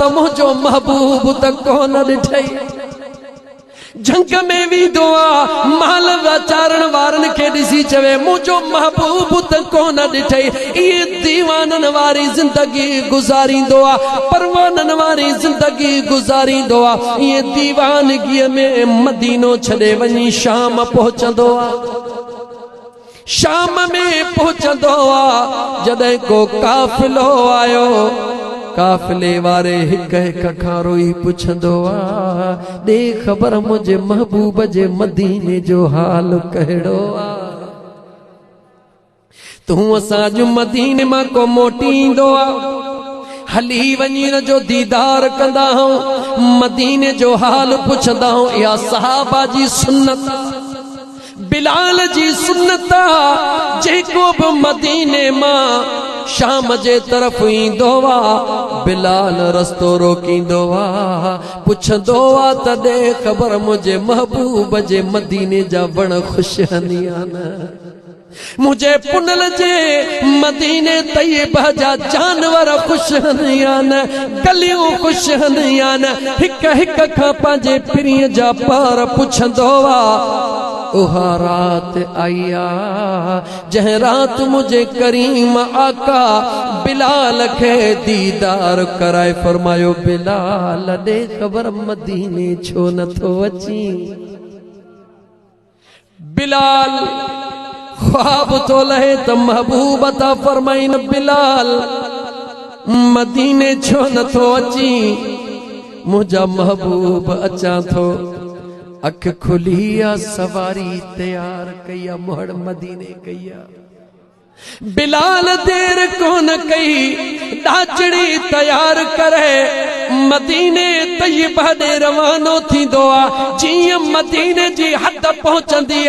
त मुझो महबूब त कोन ॾिठई जंग में भी दुआ माल वाचारण वारन के दिसी चवे मुझो महबूब त कोन ॾिठई ये दीवानन वारी जिंदगी गुजारी दुआ परवानन वारी जिंदगी गुजारी दुआ ये दीवानगी में मदीनो छड़े वनी शाम पहुंचदो शाम में पहुंचदो जदे को काफिलो आयो काफिले वारे हिक हिक खां रोई पुछंदो दे खबर मुझे महबूब जे मदीने जो हाल कहिड़ो तू असां जो मदीने मां को मोटी ईंदो हली वञी जो दीदार कंदा मदीने जो हाल पुछंदा या सहाबा जी सुन्नत बिलाल जी सुन्नत जेको भी मदीने मां शाम जे तरफ ईंदो बिलाल रस्तो रोकींदो पुछंदो त दे खबर मुझे महबूब जे मदीने जा वण खुश हनिया न मुझे पुनल जे मदीने तैयबा जा जानवर खुश हनिया न गलियों खुश हनिया न हिक हिक खां पंहिंजे पिरीअ जा पार पुछंदो उहा रात आया जह रात मुझे करीम आका बिलाल के दीदार कराए फरमायो बिलाल दे खबर मदीने छो न थो अची बिलाल ख्वाब तो लहे त महबूब ता फरमाइन बिलाल मदीने छो न थो अची मुझा महबूब अचा थो अख खुलिया सवारी तैयार कया मोहड़ मदीने कया बिलाल देर कोन कई डाचड़ी तैयार करे मदीने तैयबा दे रवानो थींदो जी मदीने जी हद पहुंचंदी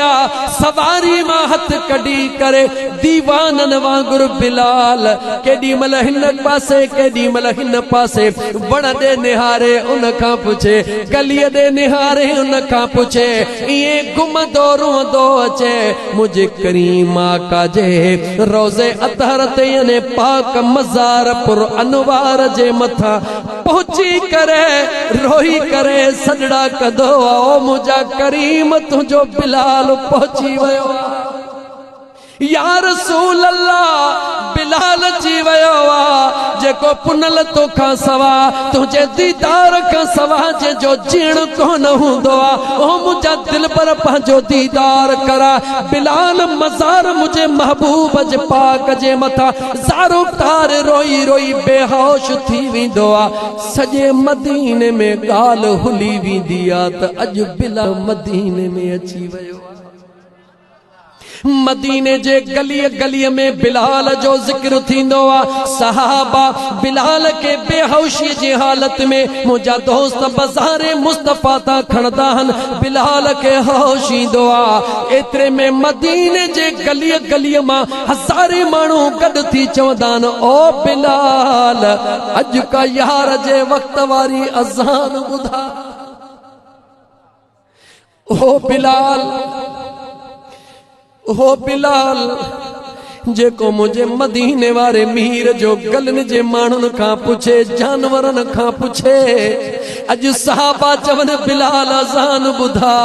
सवारी मां हथ कढी करे दीवानन वांगुर बिलाल केडी मल हिन पासे केडी मल हिन पासे वण दे निहारे उन खां पुछे गलीअ दे निहारे उन खां पुछे ये घुमंदो रोंदो अचे मुझे करीम आका जे रोज़े अतहर ते याने पाक मज़ार पुर अनवार जे मथा पहुंची करे रोई करे सजड़ा कदो ओ मुझा करीम तुझो बिलाल पहुंची वयो या रसूल अल्लाह बिलाल जी वयो जेको पुनल तो खां सवा तुझे दीदार खां सवा जे जो जीण कोन हुंदो ओ मुझा दिल पर पंहिंजो दीदार करा बिलाल मज़ार मुझे महबूब जे पाक जे मथा ज़ारो तार रोई रोई बेहोश थी विंदो सजे मदीने में गाल हुली विंदी त अज बिलाल मदीने में अची वयो मदीने जे गली गली में बिलाल जो जिक्र थींदो सहाबा बिलाल के बेहोशी जी हालत में मुझा दोस्त बाज़ारे मुस्तफा ता खणदा हन बिलाल के होश ईंदो एतरे में मदीने जे गली गली मां हज़ारे माण्हू गड थी चवंदा ओ बिलाल अज का यार जे वक्त वारी अज़ान बुधा ओ बिलाल जेको मुझे मदीने वारे मीर जो गलन जे माण्हुनि खां पुछे जानवरनि खां पुछे अज सहाबा चवन बिलाल अज़ान बुधा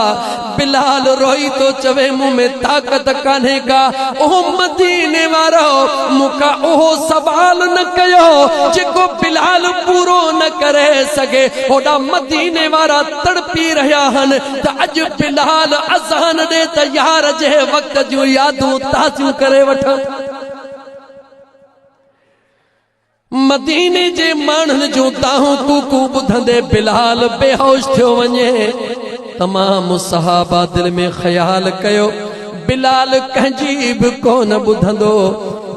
बिलाल रोई तो चवे मुंह में ताकत कान्हे का ओ मदीने वारो मुका ओ सवाल न कयो जेको बिलाल पूरो न करे सके ओडा मदीने वारा तड़पी रहा हन त अज बिलाल अज़ान दे त यार जे वक्त जो यादूं ताज़ियूं करे वठा मदीने जे माण्हुनि जूं ताहूं कूकू ॿुधंदे बिलाल बेहोश थियो वञे तमाम सहाबा दिल में ख्याल कयो बिलाल कंहिंजी बि कोन ॿुधंदो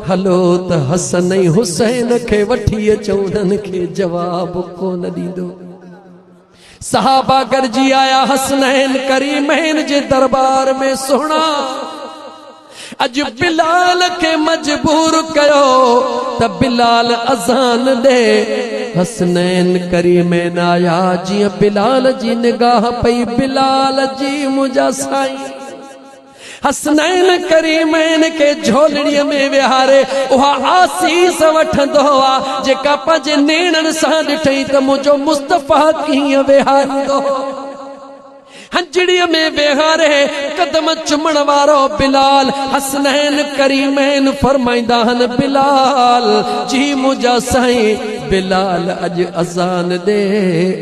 हलो त हसन ऐं हुसैन खे वठी अचूं उन्हनि खे जवाब कोन ॾींदो सहाबा गॾिजी आया हसनैन करीमैन जे दरबार में सुहिणा अज बिलाल के मजबूर कयो त बिलाल अज़ान दे हसनैन करीमैन आया जियां बिलाल जी निगाह पई बिलाल जी मुझा साईं हसनैन करीमैन के झोलड़ीअ में विहारे उहा आसीस वठंदो आ जेका पंहिंजे नेणनि सां ॾिठई त मुंहिंजो मुस्तफ़ा कीअं विहारींदो। हंजड़ीअ में विहारे कदम चुमण वारो बिलाल हसनैन करीमैन फरमाईंदा हन बिलाल जी मुंहिंजा साईं बिलाल अॼु अज़ान ॾे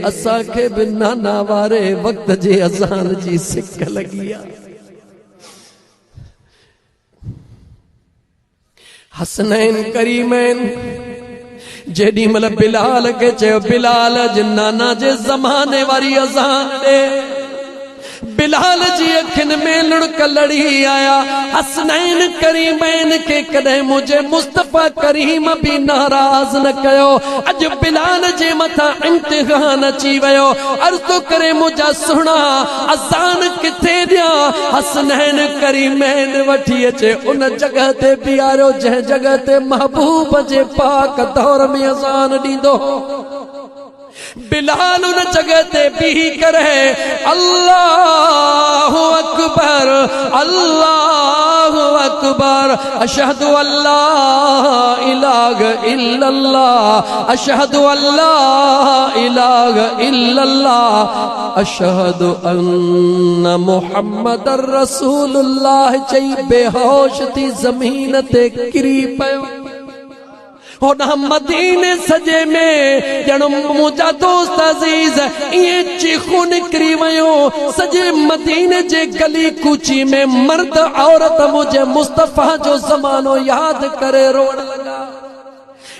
असांखे बि नाना वारे वक़्त जे अज़ान जी सिक लॻी आहे। हसनैन करीमैन जेॾी महिल बिलाल खे चयो बिलाल अॼु नाना जे ज़माने वारी अज़ान ॾे बिलाल जी अखियुनि में लुड़क लड़ी आया। हसनैन करीमैन के कदे मुझे मुस्तफा करीम भी नाराज न कयो। अज बिलाल जे मथा इम्तिहान अची वयो। अर्ज़ तो करे मुझा सुना अज़ान किथे दिया। हसनैन करीमैन वठी अचे उन जगह ते बीहारियो जंहिं जगह ते महबूब जे पाक दौर में अज़ान ॾींदो। बिलाल उन जगह ते बीही करे अल्लाहु अकबर अल्लाहु अकबर अशहदु अल्ला इलाहा इल्लल्लाह अशहदु अल्ला इलाहा इल्लल्लाह अशहदु अन्न मुहम्मदर रसूलुल्लाह चई बेहोश थी ज़मीन ते किरी पयो। होना मदीने सजे में जणो मुंहिंजा दोस्त अज़ीज़ इएं चीखूं निकिरी वयो। सजे मदीने जे गली कूची में मर्द औरत मुझे मुस्तफा जो ज़मानो याद करे रोण लगा।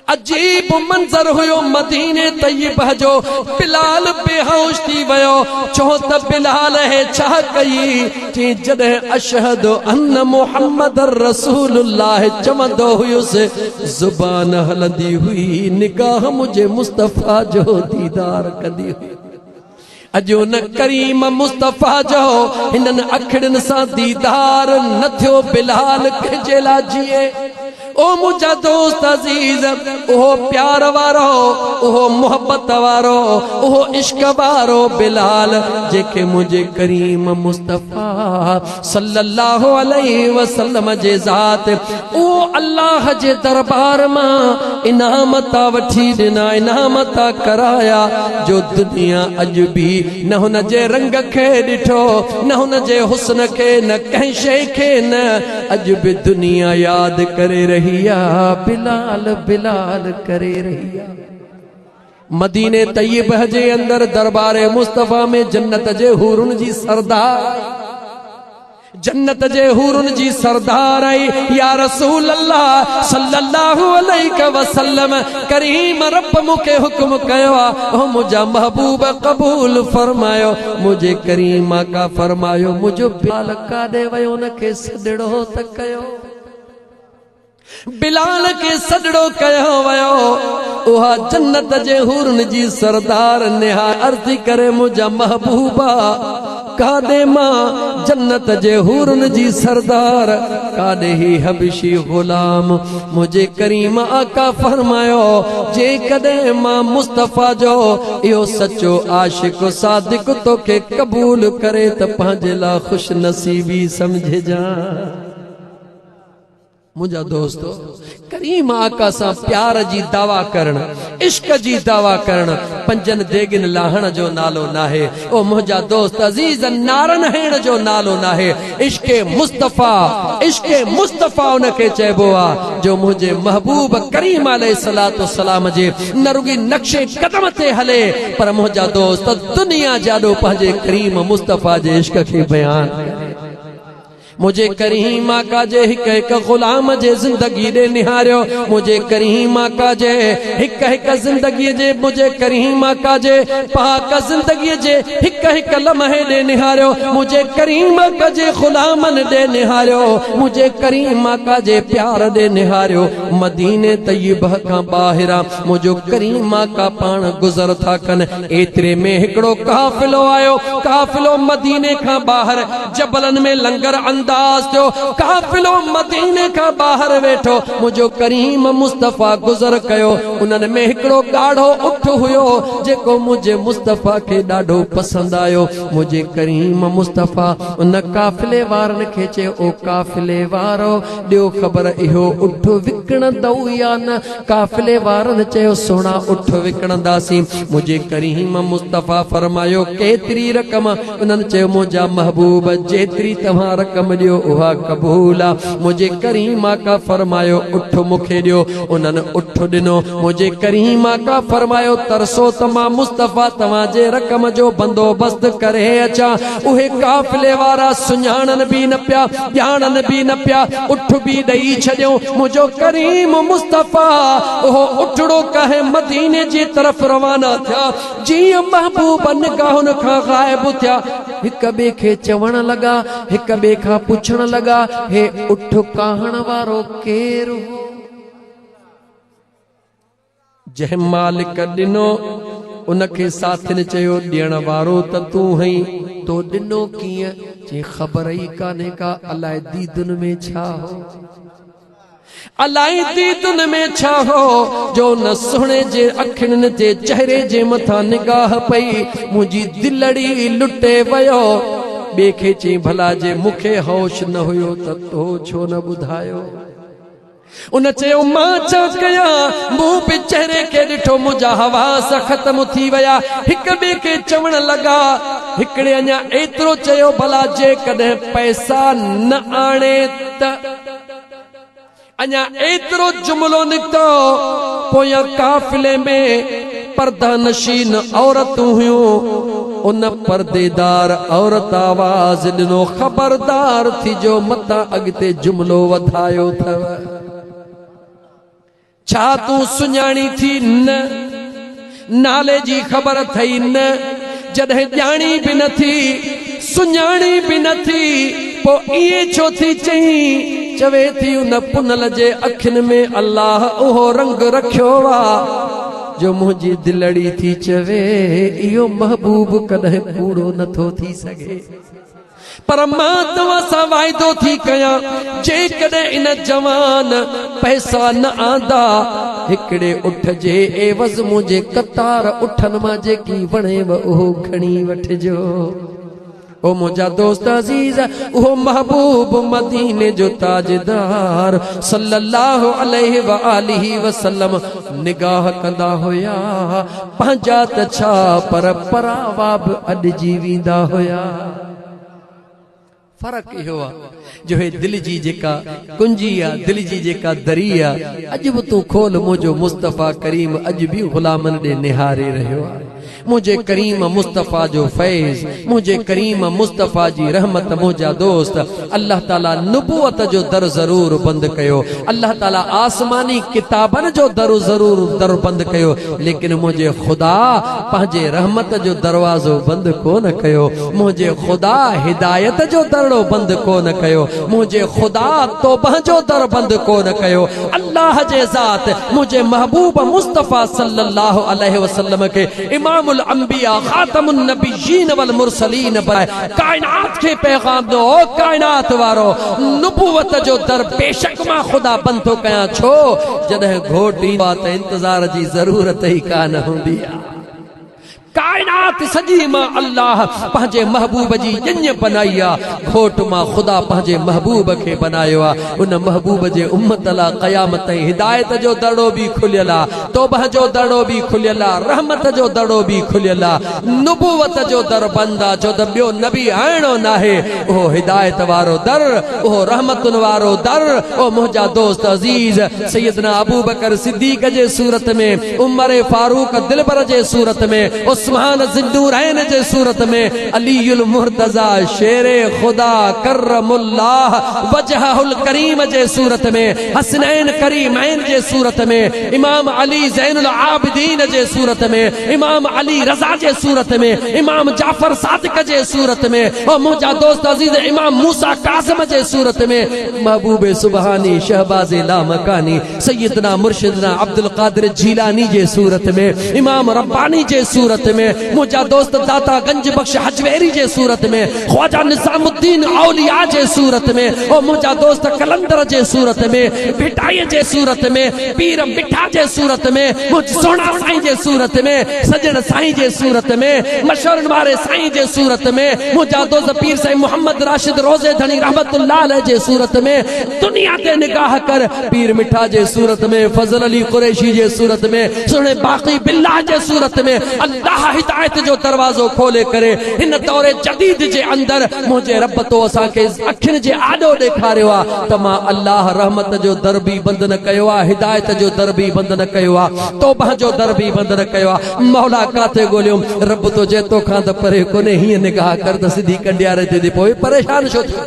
अजीब मंजर हुयो मदीने तय्यबा जो। बिलाल बेहोश थी वयो। चो त बिलाल है छा कई कि जॾहिं अशहदु अन्न मुहम्मदर रसूलुल्लाह चवंदो हुयुसि ज़ुबान हलंदी हुई निगाह मुझे मुस्तफा जो दीदार कंदी हुई। अजो न करीम मुस्तफा जो हिननि अखिड़ियुनि सां दीदार न थियो बिलाल कंहिंजे लाइ जिए। ओ मुझा दोस्त अजीज ओहो प्यार वारो ओहो मोहब्बत वारो ओहो इश्क वारो बिलाल जेके मुझे करीम मुस्तफा सल्लल्लाहु अलैहि वसल्लम जे ज़ात ओ अल्लाह जे दरबार मां इनामता वठी ॾिना इनामता कराया जो दुनिया अॼु बि न हुन जे रंग खे ॾिठो न हुन जे हुस्न खे न कंहिं शइ खे न अॼु बि दुनिया यादि करे रही बिलाल बिलाल करे रही। मदीने तय्यबह जे अंदर दरबारे मुस्तफा में जन्नत जे हूरुन जी सरदार जन्नत जे हूरुन जी सरदार आई। या रसूल अल्लाह सल्लल्लाहु अलैहि वसल्लम करीम रब मुके हुक्म कयो ओ मुझा महबूब कबूल फरमायो। मुझे करीमा का फरमायो मुझो बिलाल काॾे वयो उनखे सदड़ो त कयो। बिलाल के सदड़ो कयो वयो। उहा जन्नत जे हूरन जी सरदार नेहा अर्ज़ी करे मुझा महबूबा काॾे मां जन्नत जे हूरन जी सरदार काॾे ही हबशी गुलाम मुझे करीम आका फरमायो जे कॾहिं मां मुस्तफा जो इहो सचो आशिक सादिक तोखे कबूल करे त पंहिंजे लाइ खुश नसीबी समझिजां। मुझा दोस्तों करीम आका सां प्यार जी दावा करण इश्क जी दावा करण पंजन देगिन लाहण जो नालो नाहे। ओ मुझा दोस्त अजीज नारन हेण जो नालो नाहे। इश्के मुस्तफा उनके चइबो आ जो मुझे महबूब करीम अलैहिस्सलातु वस्सलाम जे न रुगी नक्शे कदम ते हले पर मुझा दोस्त दुनिया जाॾो पंहिंजे करीम मुस्तफा जे इश्क खे बयान करे। मुझे करीम आका जे हिक हिक गुलाम जे जिंदगी दे निहारियो। मुझे करीम आका जे हिक हिक जिंदगी जे मुझे करीम आका जे पाक जिंदगी जे हिक हिक लम्हे दे निहारियो। मुझे करीम आका जे गुलामन दे निहारियो। मुझे करीम आका जे प्यार दे निहारियो। मदीने तय्यबह का बाहिरा मुझो करीम आका पान गुजर था कन। एतरे में हिकड़ो काफिलो आयो। काफिलो मदीने का बाहर जबलन में लंगर उदास थियो काफ़िलो मदीने खां ॿाहिरि वेठो मुंहिंजो करीम मुस्तफ़ा गुज़र कयो उन्हनि में हिकिड़ो ॻाढ़ो उठ हुयो जेको मुंहिंजे मुस्तफ़ा खे ॾाढो पसंदि आयो मुंहिंजे करीम मुस्तफ़ा उन काफ़िले वारनि खे चयो ओ काफ़िले वारो ॾियो ख़बर इहो उठ विकिणंदव या न काफ़िले वारनि चयो सोना उठ विकिणंदासीं मुंहिंजे करीम मुस्तफ़ा फरमायो केतिरी रक़म उन्हनि चयो मुंहिंजा महबूब जेतिरी तव्हां रक़म ॾियो उहा क़बूल आहे मुंहिंजे करीम आका फरमायो उठ मूंखे ॾियो उन्हनि उठ ॾिनो मुंहिंजे करीम आका फरमायो तरसो त मां मुस्तफ़ा तव्हांजे रक़म जो बंदोबस्त करे अचां उहे काफ़िले वारा सुञाणनि बि न पिया ॼाणनि बि न पिया उठ बि ॾेई छॾियो मुंहिंजो करीम मुस्तफ़ा उहो उठड़ो कहे मदीने जी तरफ़ रवाना थिया जीअं महबूब निगाहुनि खां ग़ाइब थिया हिक ॿिए खे चवण लॻा हिक ॿिए खां पुछण लॻा हे उठ काहण वारो केरु हो जंहिं मालिक ॾिनो उनखे साथिन चयो ॾियण वारो त तूं हई तो ॾिनो कीअं जे ख़बर ई कान्हे का अलाए दीदुन में छा हो अलाई दीदुन में छा हो जो न सुणे जे अखियुनि जे चेहरे जे मथां निगाह पई मुंहिंजी दिलड़ी लुटे वियो ॿिए खे चई भला जे मूंखे होश न हुयो त तो छो न ॿुधायो उन चयो मां छा कयां मूं बि चेहरे खे ॾिठो मुंहिंजा हवास ख़त्म थी विया हिक ॿिए खे चवण लॻा हिकिड़े अञा एतिरो चयो भला जे कॾहिं पैसा न आणे त अञा एतिरो जुमिलो निकितो पोयां काफ़िले में पर्दा नशीन औरतूं हुयूं उन पर्देदार औरत आवाज़ ॾिनो ख़बरदार थी जो मतां अॻिते जुमिलो वधायो अथव छा तूं सुञाणी थी न नाले जी ख़बर थई न जॾहिं ॼाणी बि न थी सुञाणी बि न थी पोइ इएं छो थी चई चवे थी उन पुनल जे अखियुनि में अल्लाह उहो रंग रखियो आहे जो मुंहिंजी दिलड़ी थी चवे इहो महबूब कॾहिं कूड़ो नथो थी सघे पर मां तव्हां सां वाइदो थी कयां जेकॾहिं इन जवान पैसा न आंदा हिकिड़े उठ जे एवज़ मुंहिंजे कतार उठनि मां जेकी वणेव उहो खणी वठिजो ओ मुंहिंजा दोस्त अज़ीज़ उहो महबूब मदीने जो ताजदार सल्लल्लाहु अलैहि व आलिहि वसल्लम निगाह कंदा हुया पंहिंजा त छा पर परावा बि अॾिजी वेंदा हुया फर्क इहो आहे जो हे दिल जी जेका कुंजी आहे दिल जी जेका दरी आहे अॼु बि तूं खोल मुंहिंजो मुस्तफ़ा करीम अॼु बि ग़ुलामनि ॾे निहारे रहियो आहे मुझे करीम मुस्तफ़ा जो फैज़ मुझे करीम मुस्तफ़ा जी रहमत मुझा दोस्त अल्लाह ताला नबूवत जो दर ज़रूर बंद कयो अल्लाह ताला आसमानी किताबन जो दर ज़रूर दर बंद कयो लेकिन मुझे खुदा पंहिंजे रहमत जो दरवाज़ो बंद कोन कयो मुझे खुदा हिदायत जो दरो बंद कोन कयो मुझे खुदा तौबह जो दर बंद कोन कयो अल्लाह जे ज़ात मुझे महबूब मुस्तफ़ा सल्लल्लाहु अलैहि वसल्लम के इमामुल अंबिया खातमुन नबिय्यीन वल मुरसलीन बनाए कायनात के पैगाम दो कायनात वारो नबूवत जो दर बेशक मां खुदा बंद थो कयां छो जॾहिं घोट ईंदो आहे त इंतज़ार जी ज़रूरत ई कान हूंदी आहे कायनात सजी मां अल्लाह पंहिंजे महबूब जी ॼञ बनाई आहे घोट मां ख़ुदा पंहिंजे महबूब खे बनायो आहे उन महबूब जे उम्मत लाइ क़यामत ताईं हिदायत जो दड़ो बि खुलियल आहे तौबह जो दड़ो बि खुलियल आहे रहमत जो दड़ो बि खुलियल आहे नबूवत जो दर बंद आहे छो त ॿियो नबी आइणो नाहे उहो हिदायत वारो दर उहो रहमतुनि वारो दर ओ मुंहिंजा दोस्त अज़ीज़ सैयदना अबू बकर सिद्दीक़ जे सूरत में उमर फारूक दिलबर जे सूरत में उस्मान ज़िन्नूरैन जे सूरत में अलीउल मुर्तज़ा शेरे खुदा करमुल्लाह वजहुल करीम जे सूरत में हसनैन करीमैन जे सूरत में इमाम अली ज़ैनुल आबिदीन जे सूरत में इमाम अली रज़ा जे सूरत में इमाम जाफर सादिक जे सूरत में और मुंहिंजा दोस्त अज़ीज़ इमाम मूसा काज़िम जे सूरत में महबूब सुबहानी शहबाज लामकानी सैयदना मुर्शिदना अब्दुल कादिर जीलानी जे सूरत में इमाम रब्बानी जे सूरत में में, मुझा दोस्त दाता गंज बख्श हजवेरी जे सूरत में, ख्वाजा निजामुद्दीन औलिया जे सूरत में, ओ मुझा दोस्त कलंदर जे सूरत में, भिटाई जे सूरत में, पीर मिठा जे सूरत में, मुझ सोना साईं जे सूरत में, सजन साईं जे सूरत में, मशहूर वारे साईं जे सूरत में, मुझा दोस्त पीर साईं मोहम्मद राशिद रोज़े धनी रहमतुल्लाह अलैह जे सूरत में, दुनिया ते निगाह कर पीर मिठा जे सूरत में, फजल अली कुरैशी जे सूरत में, सुने बाकी बिल्लाह जे सूरत में, अल्लाह हिदायत जो दरवाजो खोले करे इन दौरे जदीद जे अंदर मुझे रब तो असा के अखिन जे आडो ॾेखारियो आ त मां अल्लाह रहमत जो दर भी बंद न कयो आ, हिदायत जो दर भी बंद न कयो आ, तौबा जो दर भी बंद न कयो आ। मौला काथे ॻोल्हियो रब तो जे तोखां त परे कोने, हीअं निगाह कर त सिधी कंडियारे ते पोइ परेशान छो थियो।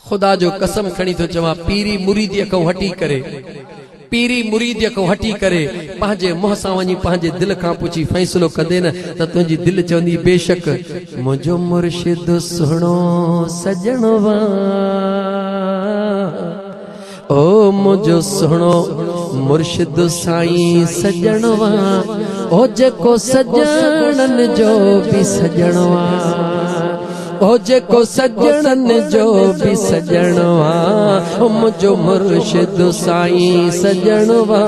खुदा जो कसम खणी तो चवां, पीरी मुरीदीअ खां हटी करे, पीरी मुरीदीअ खां हटी करे पंहिंजे मुंहं सां वञी पंहिंजे दिल खां पुछी फ़ैसिलो कंदे न त तुंहिंजी दिल चवंदी बेशक मुंहिंजो मुर्शिद सुहिणो सजणवा, ओ मुझो सुनो मुर्शिद साईं सजणवा, ओ जेको सजणन जो भी सजणवा, ओ जेको सजणन जो भी सजणवा, ओ मुझो मुर्शिद साईं सजणवा,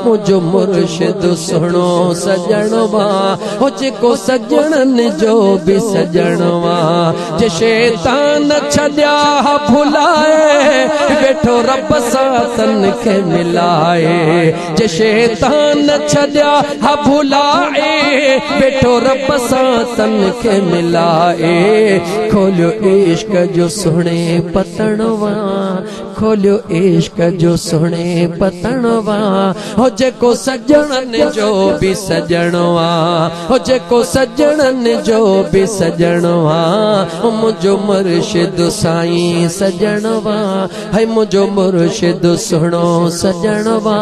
मुझो मुर्शिद सुहिणो सजणवा, ओ जेको सजणन जो भी सजणवा। जे शैतान छॾिया भुलाए वेठो रब सां तन खे मिलाए, जे शैतान छॾिया भुलाए वेठो रब सां तन खे मिलाए, खोलियो इश्क जो सुहिणे पतणवा, खोलियो इश्क जो सुहिणे पतणवा, हो जेको सजणन जो भी सजणवा, हो जेको सजणन जो भी सजणवा, मुझो मुर्शिद साईं सजणवा, है मुझो मुर्शिद सुहिणो सजणवा,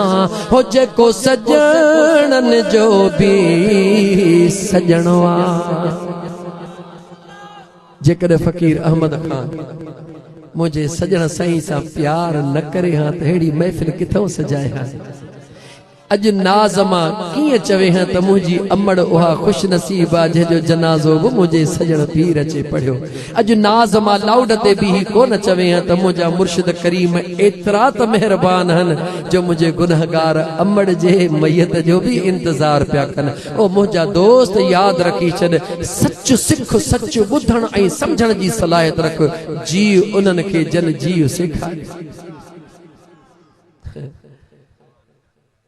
हो जेको सजणन जो भी सजणवा। जेकॾहिं फ़कीर अहमद खान मुझे सजण साईं सां प्यार न करे हां त अहिड़ी महफ़िल किथां सजाए हां। अज नाज़ मां कीअं चवे हां त मुंहिंजी अमड़ उहा ख़ुश नसीब आहे जंहिंजो जनाज़ो बि मुंहिंजे सजण पीर अचे पढ़ियो। अज नाज़ मां लाउड ते बि कोन चवे हां त मुंहिंजा मुर्शिद करीम एतिरा त महिरबान आहिनि जो मुंहिंजे गुनहगार अमड़ जे मैयत जो भी इंतज़ार पिया कनि। ओ मुंहिंजा दोस्त यादि रखी छॾ, सच सिख, सच ॿुधण ऐं सम्झण जी सलाहियत रख, जीउ उन्हनि खे जन जीउ सेखारे।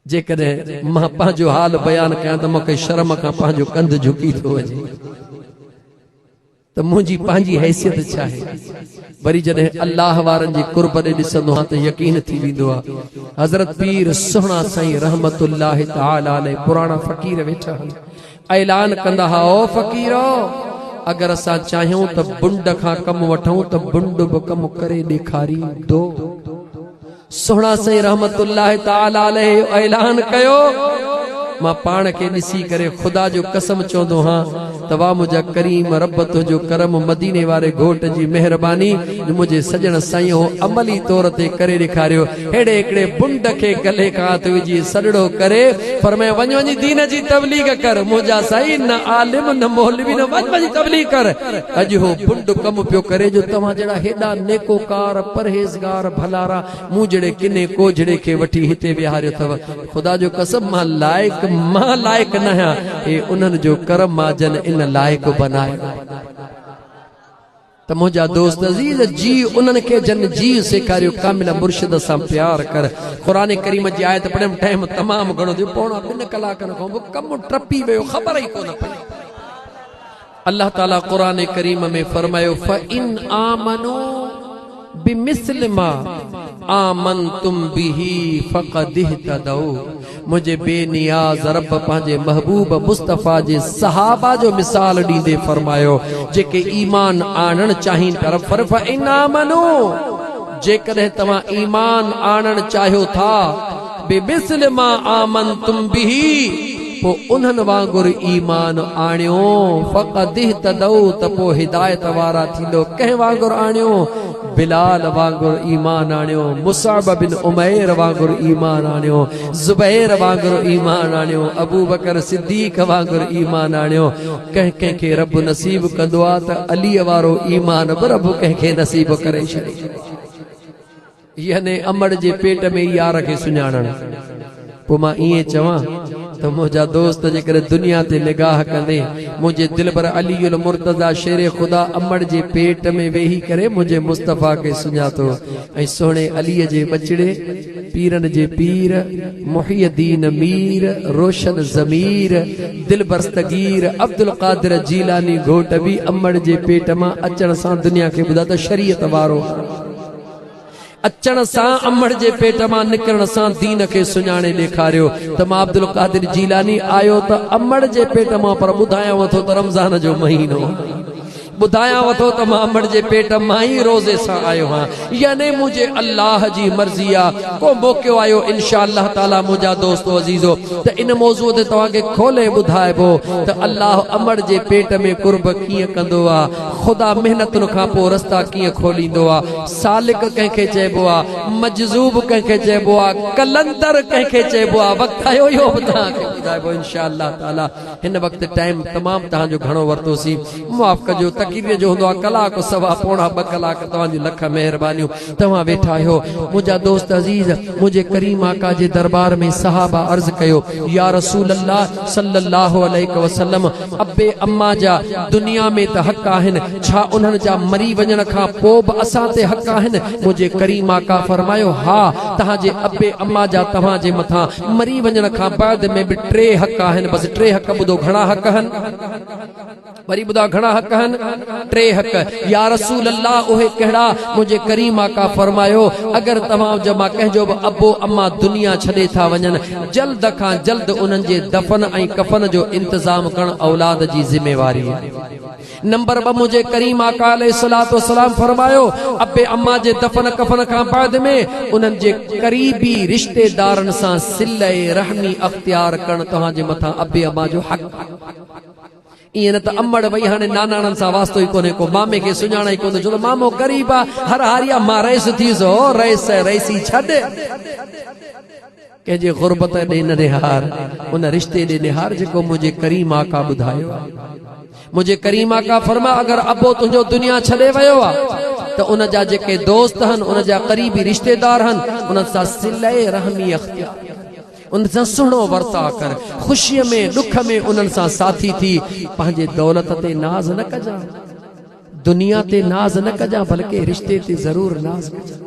जेकॾहिं मां पंहिंजो हाल बयान कयां त मूंखे शर्म खां पंहिंजो कंध झुकी थो वञे त मुंहिंजी पंहिंजी हैसियत छा आहे। वरी जॾहिं अल्लाह वारनि जी कुर्ब ॾे ॾिसंदो आहियां त यकीन थी वेंदो आहे। हज़रत पीर सुहिणा साईं रहमतुल्लाह तआला अलैह पुराणा फ़क़ीर वेठा आहिनि, ऐलान कंदा हा, ओ फ़क़ीरो अगर असां चाहियूं त बुंड खां कमु वठूं त बुंड बि कमु करे ॾेखारींदो। सुहिणा साईं रहमतुल्लाह तआला अलैह ऐलान कयो, मां पाण खे ॾिसी करे ख़ुदा जो कसम चवंदो हां त वाह मुंहिंजा करीम रब तुंहिंजो करम, मदीने वारे घोट जी महिरबानी, मुंहिंजे सजण साईं हो अमली तौर ते करे ॾेखारियो। हेड़े हिकिड़े बुंड खे गले खां हथ विझी सॾड़ो करे फरमाए वञ वञी दीन जी तबलीग कर। मुंहिंजा साईं न आलिम न मौलवी न, वञ वञी तबलीग कर। अॼु हो बुंड कमु पियो करे जो तव्हां जहिड़ा हेॾा नेकोकार परहेज़गार भलारा मूं जहिड़े किने कोझड़े खे वठी हिते विहारियो अथव। ख़ुदा जो कसम मां लाइक़ न आहियां, हे उन्हनि जो करम मां जन इन लाइक़ बनाए त मुंहिंजा दोस्त अज़ीज़ जी उन्हनि खे जन जी सेखारियो। कामिल मुर्शिद सां प्यार कर। क़ुरान करीम जी आयत पढ़ियमि, टाइम तमामु घणो थियो, पौणा 2 कलाकनि खां पोइ कमु टपी वियो, ख़बर ई कोन पई। अल्लाह ताला क़ुरान करीम में फरमायो, फ़इन आमनू बिमिस्ल मा आमनतुम बिही फ़क़द इह्तदौ। मुझे बेनियाज रब पंहिंजे महबूब मुस्तफ़ा जे सहाबा जो मिसाल ॾींदे फरमायो, जेके ईमान आणण चाहिनि पिया। फ़इन आमनू, जेकॾहिं तव्हां ईमान आणण चाहियो था, बिमिस्ल मा आमनतुम बिही, पो उन्हनि वांगुरु ईमान आणियो फ़क़द इह्तदौ त पो हिदायत वारा थींदो कंहिं वांगुरु आणियो बिलाल वांगुरु ईमान आणियो मुसाब बिन उमैर वांगुरु ईमान आणियो ज़ुबैर वांगुरु ईमान आणियो अबू बकर सिद्दीक़ वांगुरु ईमान आणियो कंहिं कंहिंखे रब नसीब कंदो आहे त अलीअ वारो ईमान बि रब कंहिंखे नसीब करे छॾे याने अमड़ जे पेट में यार खे सुञाणण पोइ मां ईअं चवां त मुंहिंजा दोस्त जेकर दुनिया ते निगाह कंदे मुंहिंजे दिलबर अलीउल मुर्तज़ा शेर ख़ुदा अमड़ जे पेट में वेही करे मुंहिंजे मुस्तफ़ा खे सुञातो ऐं सोणे अलीअ जे बचड़े पीरन जे पीर मुहियद्दीन मीर रोशन ज़मीर दिलबरस्तगीर अब्दुल क़ादिर जीलानी घोट बि अमड़ जे पेट मां अचण सां दुनिया खे ॿुधा त शरीयत वारो अचण सां अमड़ जे पेट मां निकिरण सां दीन खे सुञाणे ॾेखारियो त मां अब्दुल क़ादिर जीलानी आयो त अमड़ जे पेट मां पर ॿुधायांव थो त रमज़ान जो महीनो ॿुधायांव थो त मां अमड़ जे पेट मां ई रोज़े सां आयो आहियां याने मुंहिंजे अल्लाह जी मर्ज़ी आहे को मौक़ो आयो इंशा अल्लाह ताला मुंहिंजा दोस्तो अज़ीज़ो त इन मौज़ूअ ते तव्हांखे खोले ॿुधाइबो त अल्लाह अमड़ जे पेट में कुर्ब कीअं कंदो आहे ख़ुदा महिनतुनि खां पोइ रस्ता कीअं खोलींदो आहे सालिक कंहिंखे चइबो आहे मजज़ूब कंहिंखे चइबो आहे कलंदर कंहिंखे चइबो आहे वक़्तु आयो इहो बि तव्हांखे ॿुधाइबो इंशा अल्लाह ताला हिन वक़्तु टाइम तमामु तव्हांजो घणो वरितोसीं मुआफ़ कजो तक़रीर जो हूंदो आहे कलाक सवा पौणा 2 कलाक तव्हांजी लख महिरबानियूं तव्हां वेठा आहियो मुंहिंजा दोस्त अज़ीज़ मुंहिंजे करीम आका जे दरबार में सहाबा अर्ज़ कयो या रसूल अल्लाह सल्लल्लाहु अलैहि वसल्लम अब्बे अम्मा जा दुनिया में त हक़ आहिनि छा उन्हनि जा मरी वञण खां पोइ बि असां ते हक़ आहिनि मुंहिंजे करीम आका फरमायो हा तव्हांजे अब्बे अम्मा जा तव्हांजे मथां मरी वञण खां बाद में बि 3 हक़ आहिनि बसि 3 हक़ ॿुधो घणा हक़ आहिनि वरी ॿुधा घणा हक़ आहिनि 3 हक़ या रसूल अल्लाह उहे कहिड़ा मुंहिंजे करीम आका फरमायो अगर तव्हां जमा कंहिंजो बि अबो अम्मा दुनिया छॾे था वञनि जल्द खां जल्द उन्हनि जे दफ़न ऐं कफ़न जो इंतज़ाम करणु औलाद जी ज़िम्मेवारी आहे नंबर 2 मुझे करीम आका अलैहिस्सलातु वस्सलाम फरमायो अब्बे अम्मा जे दफन कफन खां बाद में उन्हनि जे करीबी रिश्तेदारनि सां सिले रहमी अख्तियार करण तव्हांजे मथां अब्बे अम्मा जो हक़ इएं न त अमड़ वई हाणे नानाणनि सां वास्तो ई कोन्हे को मामे खे सुञाण ई कोन्हे छो त मामो ग़रीब आहे हर हारिया मां रईस थी सो रईस रईसी छॾ कंहिंजे ग़ुरबत ॾे न निहार उन रिश्ते ॾे निहार जेको मुंहिंजे करीम आका ॿुधायो मुझे करीम आका फरमा अगर अबो तुझो दुनिया छॾे वियो आहे त उन जा जेके दोस्त हन उन जा करीबी रिश्तेदार हन उन सां सिले रहमी अख्तियार उन सां सुहिणो वर्ता कर खुशीअ में दुख में उन्हनि सां साथी थी पंहिंजे दौलत ते नाज़ न कजां दुनिया ते नाज़ न कजां बल्कि रिश्ते ते ज़रूर नाज़ कजां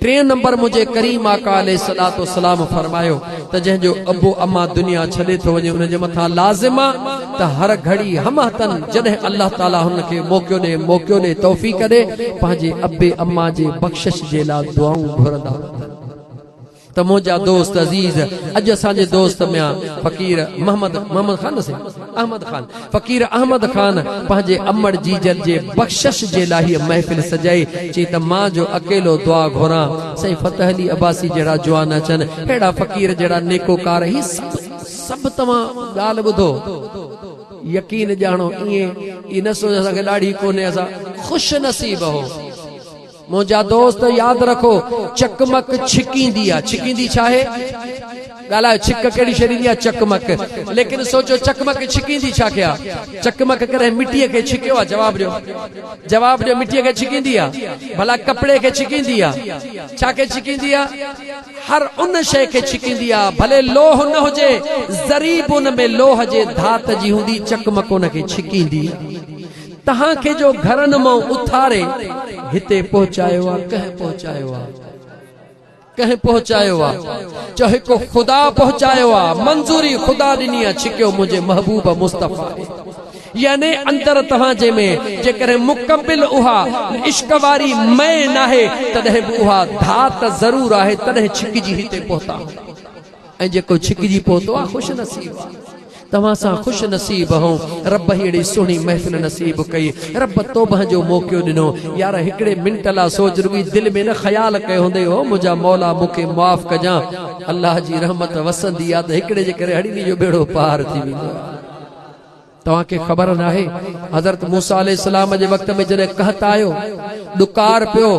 3 नंबर मुझे करीम आका अलैहिस्सलातु वस्सलाम फरमायो त जंहिंजो अबो अम्मा दुनिया छॾे थो वञे उन जे मथां लाज़िम आहे त हर घड़ी हमहतन जॾहिं अल्लाह ताला हुनखे मौक़ो ॾे तौफ़ीक़ ॾे पंहिंजे अबे अम्मा जे बख़्शिश जे लाइ दुआऊं घुरंदा त मुंहिंजा दोस्त अज़ीज़ अॼु असांजे दोस्त में फ़कीर मोहम्मद खान से अहमद खान फ़कीर अहमद खान पंहिंजे अमड़ जीजल जे बख़्शिश जे लाइ महफ़िल सजाई चई त मां जो अकेलो दुआ घुरां साईं फतह अली अब्बासी जहिड़ा जवान अचनि अहिड़ा फ़कीर जहिड़ा नेकोकार ही सभु तव्हां ॻाल्हि ॿुधो यकीन ॼाणो ईअं ई न सोच असांखे ॾाढी कोन्हे असां ख़ुशि नसीब हो मुंहिंजा दोस्त यादि रखो चकमक छिकींदी आहे छिकींदी छा आहे ॻाल्हायो छिक कहिड़ी शइ ॾींदी आहे चकमक लेकिन सोचो चकमक छिकींदी छा कया चकमक करे मिटीअ खे छिकियो आहे जवाब ॾियो मिटीअ खे छिकींदी आहे भला कपिड़े खे छिकींदी आहे छा खे छिकींदी आहे हर उन शइ खे छिकींदी आहे भले लोह न हुजे ज़रीब उन में लोह जे धात जी हूंदी चकमक उन खे छिकींदी तहां के जो घरन मां उथारे हिते पहुचायो आहे कह पहुचायो आहे चाहे को खुदा पहुचायो आहे मंजूरी खुदा ॾिनी आहे छिकियो मुंहिंजे महबूब मुस्तफ़ा याने अंदर तव्हां जे में जेकर मुकम्मिल उहा इश्क वारी मैं नाहे तॾहिं बि उहा धात ज़रूर आहे तॾहिं छिकजी हिते पहुता ऐं जेको छिकजी पहुतो आहे ख़ुशि नसीब आहे तव्हां सां खुश नसीब हो रब अहिड़ी सुहिणी महफ़िल नसीब कई रब तौबह जो मौक़ो ॾिनो यार हिकिड़े मिंट लाइ सोच रुॻी दिलि में न ख़्याल कयो हूंदे हो मुंहिंजा मौला मूंखे माफ़ कजां अल्लाह जी रहमत वसंदी आहे त हिकिड़े जे करे हड़ीनी जो बेड़ो पार थी वेंदो आहे तव्हांखे ख़बर नाहे हज़रत मूसा अलैहिस्सलाम जे वक़्त में जॾहिं कहत आयो ॾुकार पियो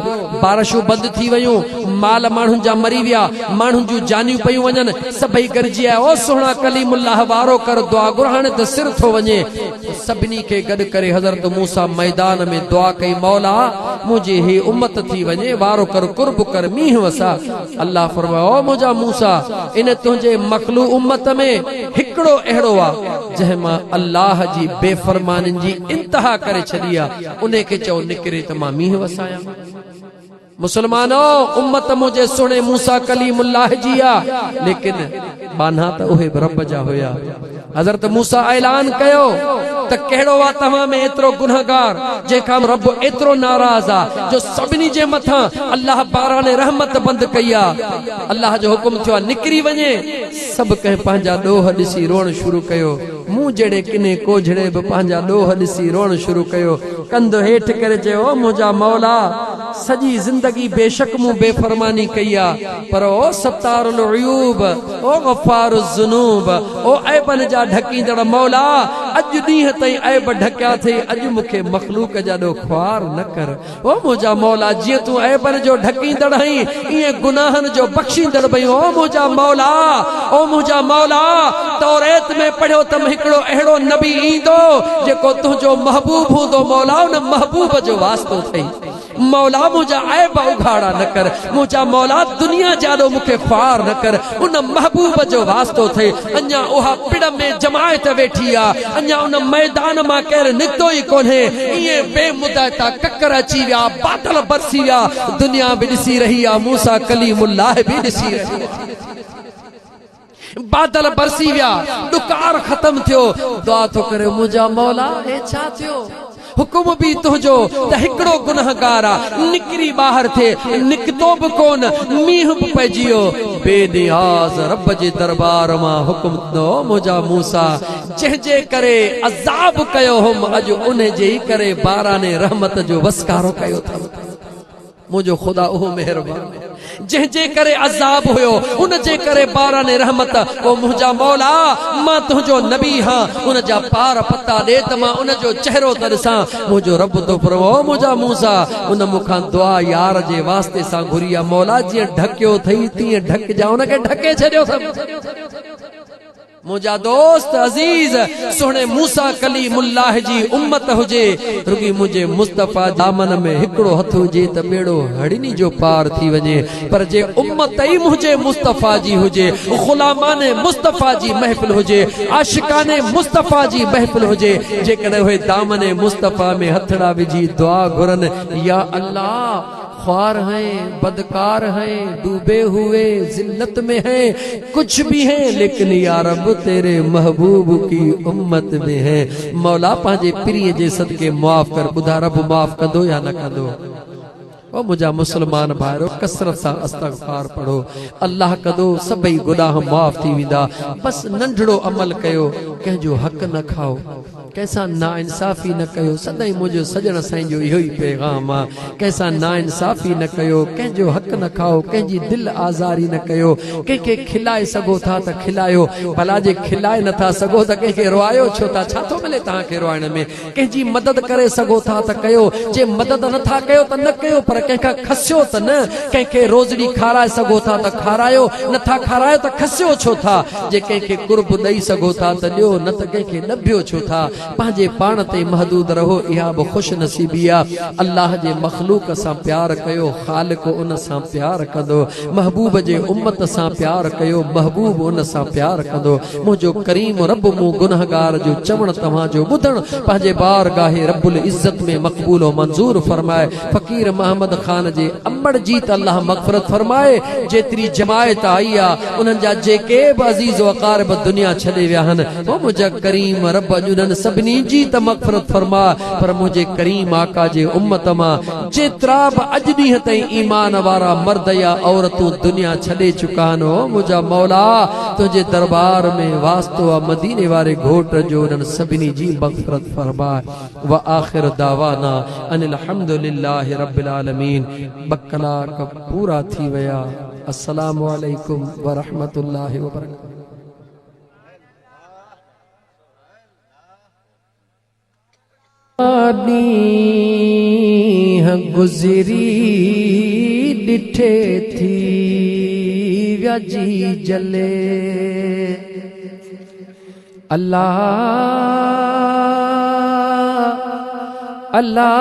बारिशूं बंदि थी वयूं माल माण्हुनि जा मरी विया माण्हुनि जूं जानियूं पयूं वञनि सभई गॾिजी आया ओ सुहिणा कलीमुल्लाह वारो कर दुआ घुर हाणे त सिर थो वञे सभिनी खे गॾु करे हज़रत मूसा मैदान में दुआ कई मौला मुंहिंजी ही उम्मत थी वञे वारो कर कुर्ब कर मींहुं वसा अल्लाह फरमायो ओ मुंहिंजा मूसा इन तुंहिंजे मखलू उम्मत में हिकिड़ो अहिड़ो आहे जंहिं मां अल्लाह जी बेफरमानी जी इंतहा करे छॾी आहे उन खे चओ निकिरे त मां मींहुं वसाया मुसलमानो उम्मत मुझे सुने मूसा कलीमुल्लाह जी आ लेकिन बाना त उहे रब जा हुया हज़रत मूसा ऐलान कयो त कहिड़ो आहे तव्हां में एतिरो गुनहगार जंहिंखां रब एतिरो नाराज़ आहे जो सभिनी जे मथां अल्लाह बाराने रहमत बंदि कई आहे अल्लाह जो हुकुम थियो आहे निकिरी वञे सभु कंहिं पंहिंजा ॾोह ॾिसी रोअण शुरू कयो मूं जहिड़े किने कोझड़े बि पंहिंजा ॾोह ॾिसी रोअण शुरू कयो कंधु हेठि करे चयो ओ मुंहिंजा मौला सॼी ज़िंदगी बेशक मूं बेफरमानी कई आहे पर ओ सत्तारुल उयूब ओ गफ़ारुज़ ज़ुनूब ओ ऐबन जा ढकींदड़ मौला अॼु ॾींहं ताईं ऐब ढकिया थई अॼु मूंखे मखलूक जा ॾो ख्वार न कर ओ मुंहिंजा मौला जीअं तूं ऐबन जो ढकींदड़ आहीं ईअं गुनाहनि जो बख़्शींदड़ बई ओ मुंहिंजा मौला तौरेत में पढ़ियो त हिकिड़ो अहिड़ो नबी ईंदो जेको तुंहिंजो महबूब हूंदो मौला उन महबूब जो वास्तो थई मौला मुझा ऐब उघाड़ा न कर मुझा मौला दुनिया जादो मुखे ख्वार न कर उन महबूब जो वास्तो थे अन्या उहा पिड़ में जमायत वेठी आ अन्या उन मैदान मां केर निकतो ही कोन्हे ये बेमुदता कक्कर अची विया बादल बरसी विया दुनिया भी ॾिसी रही आ मूसा कलीमुल्लाह भी ॾिसी रही बादल बरसी विया ॾुकार ख़त्म थियो दुआ थो करे मुझा मौला हे छा थियो हुकुम भी तुझो त हिकिड़ो गुनहगार आहे निकिरी ॿाहिरि थिए निकितो बि कोन मींहुं बि पइजियो बेनियाज़ रब जे दरबार मां हुकुम ॾिनो मुंहिंजा मूसा जंहिंजे करे अज़ाब कयो हुम अॼु उन जे ई करे बाराने रहमत जो वसकारो कयो अथव मुझो खुदा उहो मेहरबान जंहिंजे करे अज़ाब हुयो उन जे करे बाराने रहमत ओ मुंहिंजा मौला मां तुंहिंजो नबी हां उन जा पार पता ॾे त मां उन जो चेहरो त ॾिसां मुंहिंजो रब तो फरमायो ओ मुंहिंजा मूसा उन मूंखां दुआ यार जे वास्ते सां घुरी आहे मौला जीअं ढकियो अथई तीअं ढकिजा उन खे ढके छॾियो मुझा दोस्त अजीज सुने मूसा कलीमुल्लाह जी उम्मत हुजे रुगी मुझे मुस्तफा दामन में हिकड़ो हथ हुजे त बेड़ो हड़नी जो पार थी वने पर जे उम्मत ही मुझे मुस्तफा जी हुजे गुलामाने मुस्तफा जी महफिल हुजे आशिकाने मुस्तफा जी महफिल हुजे जे कने हुए दामने मुस्तफा में हथड़ा विजी दुआ घुरन या अल्लाह ख्वार हैं बदकार हैं डूबे हुए जिल्लत में हैं कुछ भी हैं लेकिन या रब तेरे महबूब की उम्मत में है मौला पांजे प्रिय जे सदके माफ कर बुधा रब माफ कंदो या न कंदो ओ मुझा मुसलमान भाइरो कसरत सां इस्तगफार पढ़ो अल्लाह कदो सभई गुनाह माफ थी विदा बस नंढड़ो अमल कयो कंहिंजो हक न खाओ कैसा ना इंसाफी न कयो सदाई मुझो सजन साईं जो इहो ही पैगाम आ कैसा ना इंसाफी न कयो कंहिंजो हक न खाओ कंहिंजी दिल आज़ारी न कयो कंहिंखे खिलाए सघो था त खिलायो भला जे खिलाए नथा सघो त कंहिंखे रोआयो छो था छा थो मिले तव्हांखे रोइण में कंहिंजी मदद करे सघो था त कयो जे मदद नथा कयो त न कयो पर कंहिंखां खसियो त न कंहिंखे रोज़ड़ी खाराए सघो था त खारायो नथा खारायो त खसियो छो था जे कंहिंखे कुर्ब ॾेई सघो था त ॾियो न त कंहिंखे नभियो छो था पंहिंजे पाण ते महदूद रहो इहा बि खुश नसीबी आहे अल्लाह जे मखलूक सां प्यार कयो ख़ालिक उन सां प्यार कंदो महबूब जे उम्मत सां प्यार कयो महबूब उन सां प्यार कंदो मुंहिंजो करीम रब मूं गुनहगार जो चवण तव्हांजो ॿुधण पंहिंजे बारगाहे रब्बुल इज़्ज़त में मक़बूल व मंज़ूर फरमाए फ़कीर मोहम्मद खान जे अम्बड़ जी त अल्लाह मग़फ़िरत फरमाए जेतिरी जमायत आई आहे उन्हनि जा जेके बि अज़ीज़ व अक़ारिब दुनिया छॾे विया आहिनि ओ मुंहिंजा करीम रब उन्हनि सभिनी जी त मग़फ़िरत फरमा पर मुझे करीम आका जे उम्मत मां जेतिरा बि अॼु ॾींहं ताईं ईमान वारा मर्द या औरतूं दुनिया छॾे चुका आहिनि ओ मुंहिंजा मौला तुंहिंजे दरबार में वास्तो आहे मदीने वारे घोट जो उन्हनि सभिनी जी मग़फ़िरत फरमा व आख़िर दावाना अनिल हम्दुलिल्लाहि रब्बिल आलमीन। 2 कलाक पूरा थी विया। अस्सलामु अलैकुम व रहमतुल्लाहि व बरकातहू। ॾींहं गुज़री ॾिठे थी व्याजी जले अल्लाह अल्लाह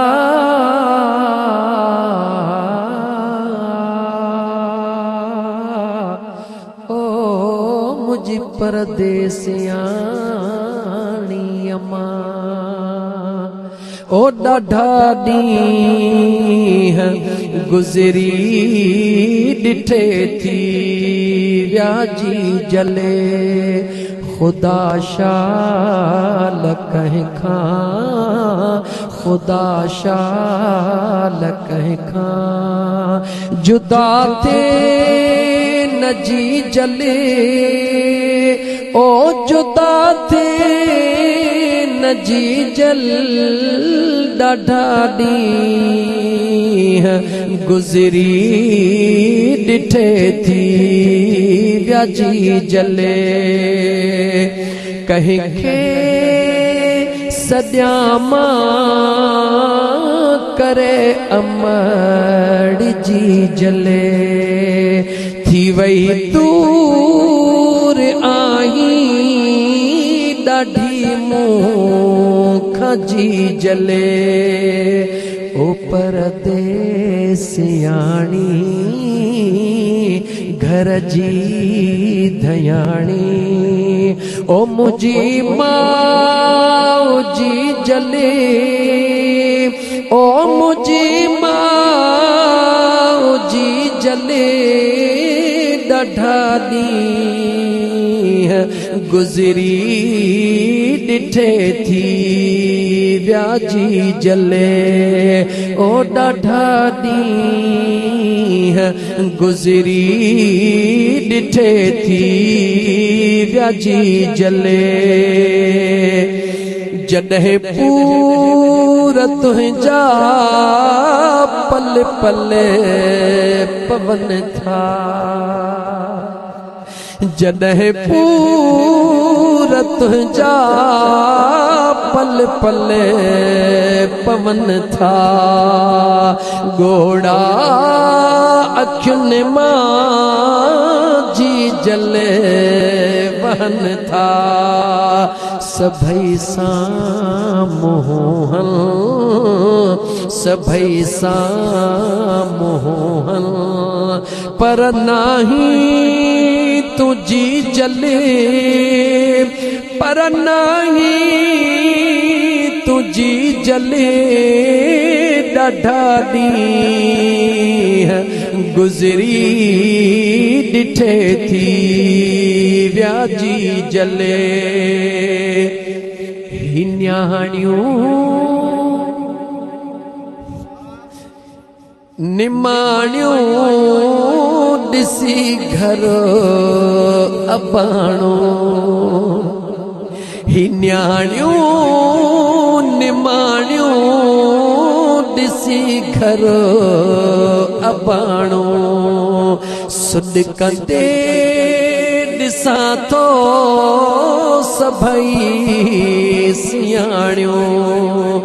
ओ मुझी परदेसियाणी अम्मा ओ ॾाढा ॾींहं गुज़री ॾिठे थी व्याजी जले खुदा शाल कंहिं खां खुदा शाल कंहिं खां जुदा थे न जी जले ओ जुदा थे न जी जल ॾाढा ॾींहं गुज़री ॾिठे थी व्याजी जले कंहिंखे सॾियामां करे अमड़ जी जले थी वई दूर आई ॾाढी मूंखां जी जले ओ परदेसियाणी घर जी धयाणी ओ मुझी माउ जी जले ओ मुझी माउ जी जले ॾाढा ॾींहं गुज़री ॾिठे थी व्याजी जले ओ ॾाढा ॾींहं गुज़री ॾिठे थी व्याजी जले जॾहिं पूर तुंहिंजा पल पल पवन था जॾहिं पूर तुंहिंजा पल पल पवन था गोड़ा अखियुनि मां जी जले वहन था सभई सां मोहन सभई सां मोहन पर नहीं तुझी जले पर नहीं तुझी जले ॾाढा ॾींहं गुज़री ॾिठे थी व्याजी जले ही न्याणियूं निमाणियूं ॾिसी घर अबाणो ही न्याणियूं निमाणियूं ॾिसी घर अबाणो सुॾकंदे ॾिसां थो सभई सियाणियूं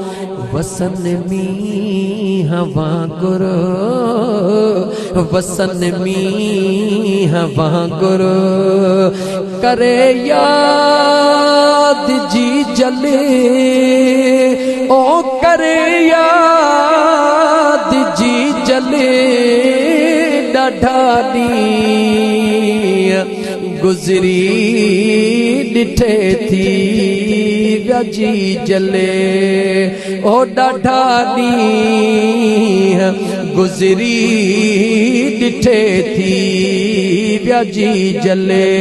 वसन मींह वांगुर वसन मींह वांगुर करे याद जी जले ओ करे याद जी जले ॾाढा ॾींहं गुज़री ॾिठे थी व्याजी जले ओ ॾाढा ॾींहं गुज़री ॾिठे थी व्याजी जले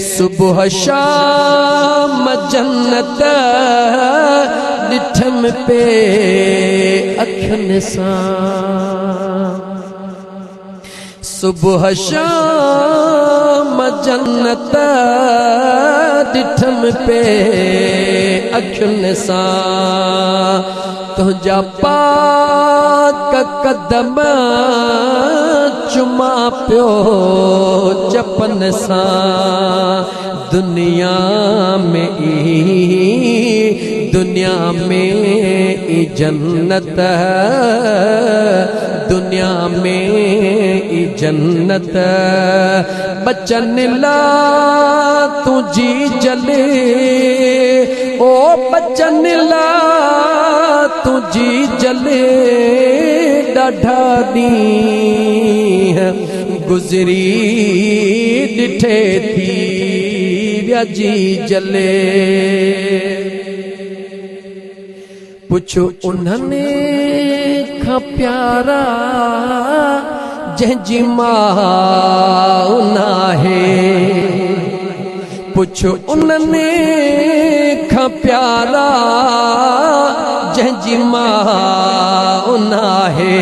सुबुह शाम जन्नत ॾिठम पे अखियुनि सां सुबुह शाम जन्नत ॾिठम पे अखियुनि सां तुंहिंजा पाक कदम चुमा पियो चपन सां दुनिया में ई जन्नत दुनिया में ई जन्नत बचन ला तुझी जले ओ बचन ला तुझी जले ॾाढा ॾींहं गुज़री ॾिठे थी व्याजी जले पुछो उन्हनि खां प्यारा जंहिंजी माउ नाहे पुछो उन्हनि खां प्यारा जंहिंजी माउ नाहे